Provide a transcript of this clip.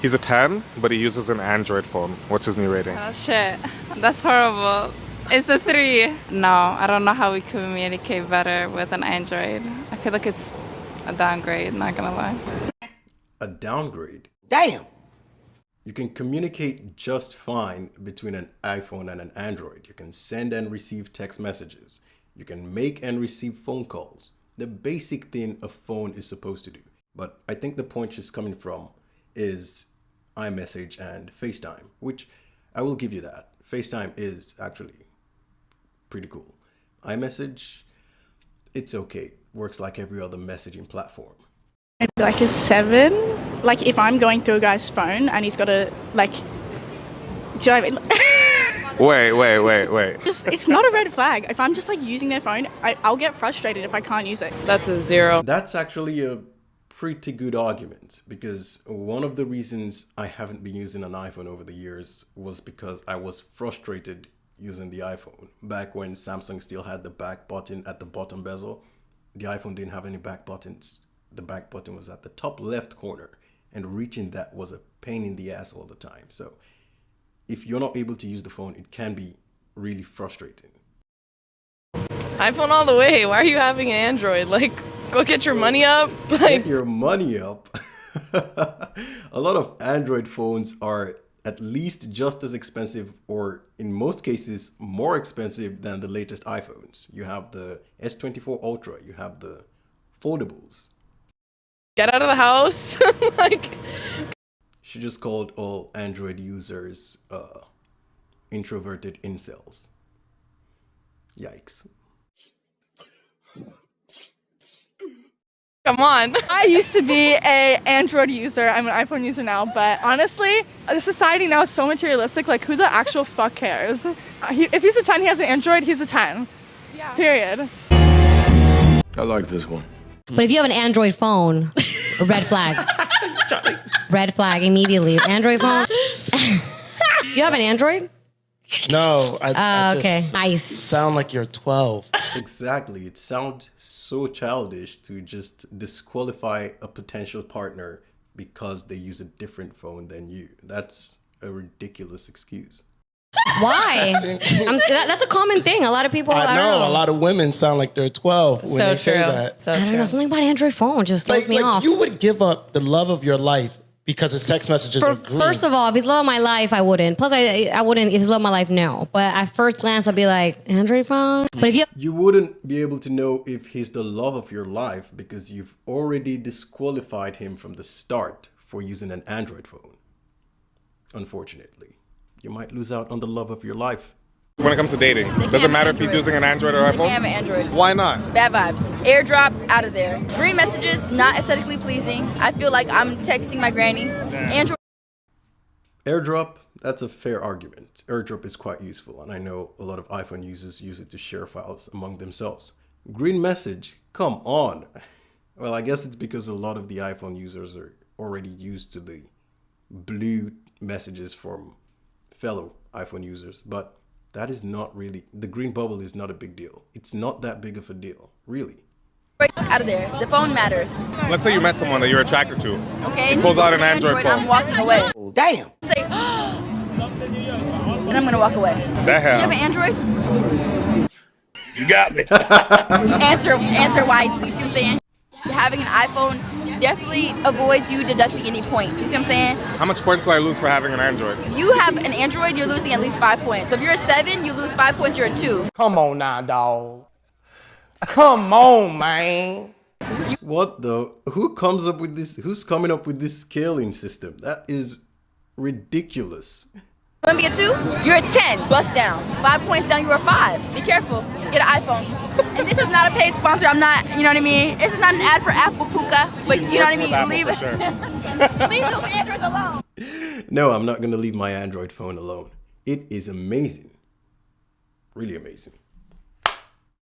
He's a 10, but he uses an Android phone. What's his new rating? Oh shit, that's horrible. It's a 3. No, I don't know how we communicate better with an Android. I feel like it's a downgrade, not gonna lie. A downgrade? Damn! You can communicate just fine between an iPhone and an Android. You can send and receive text messages. You can make and receive phone calls. The basic thing a phone is supposed to do. But I think the point she's coming from is iMessage and FaceTime, which I will give you that. FaceTime is actually pretty cool. iMessage, it's okay. Works like every other messaging platform. Maybe like a 7. Like if I'm going through a guy's phone and he's got a like, do you know what I mean? Wait. It's not a red flag. If I'm just like using their phone, I'll get frustrated if I can't use it. That's a 0. That's actually a pretty good argument, because one of the reasons I haven't been using an iPhone over the years was because I was frustrated using the iPhone. Back when Samsung still had the back button at the bottom bezel, the iPhone didn't have any back buttons. The back button was at the top left corner, and reaching that was a pain in the ass all the time. So if you're not able to use the phone, it can be really frustrating. iPhone all the way. Why are you having an Android? Like, go get your money up. Get your money up. A lot of Android phones are at least just as expensive, or in most cases more expensive than the latest iPhones. You have the S24 Ultra, you have the foldables. Get out of the house. Like, She just called all Android users introverted incels. Yikes. come on. I used to be a Android user. I'm an iPhone user now, but honestly, the society now is so materialistic. Like, who the actual fuck cares? If he's a 10, he has an Android, he's a 10. Yeah. Period. I like this one. But if you have an Android phone, red flag. Red flag immediately. Android phone. You have an Android? No, I okay. just Nice. sound like you're 12. Exactly. It sounds so childish to just disqualify a potential partner because they use a different phone than you. That's a ridiculous excuse. Why? That's a common thing. A lot of people. I don't know a lot of women sound like they're 12 when So they true. say that. So I don't true. know. Something about Android phone just throws me off. You would give up the love of your life because his text messages are green. First of all, if he's love of my life, I wouldn't. Plus, I wouldn't. If he's love of my life, no. But at first glance, I'd be like, Android phone. But if you You wouldn't be able to know if he's the love of your life because you've already disqualified him from the start for using an Android phone. Unfortunately, you might lose out on the love of your life. When it comes to dating, does it matter if he's using an Android or They iPhone? can't have an Android. Why not? Bad vibes. AirDrop, out of there. Green messages, not aesthetically pleasing. I feel like I'm texting my granny. Android. AirDrop, that's a fair argument. AirDrop is quite useful, and I know a lot of iPhone users use it to share files among themselves. Green message, come on. Well, I guess it's because a lot of the iPhone users are already used to the blue messages from fellow iPhone users, but that is not really, the green bubble is not a big deal. It's not that big of a deal, really. Out of there. The phone matters. Let's say you met someone that you're attracted to. Okay? He pulls out an Android phone. I'm walking away. Damn! Say, and I'm gonna walk away. The You have hell? an Android? You got me. Answer wisely. You see what I'm saying? Having an iPhone definitely avoids you deducting any points. You see what I'm saying? How much points do I lose for having an Android? If you have an Android, you're losing at least 5 points. So if you're a 7, you lose 5 points, you're a 2. Come on now, dog. Come on, man. What though? Who comes up with this? Who's coming up with this scaling system? That is ridiculous. You want to be a 2? You're a 10. Bust down. 5 points down, you're a 5. Be careful. Get an iPhone. And this is not a paid sponsor. I'm not, you know what I mean? This is not an ad for Apple Puka. But you know what I mean? Leave it. Sure. Leave those Androids alone. No, I'm not going to leave my Android phone alone. It is amazing. Really amazing.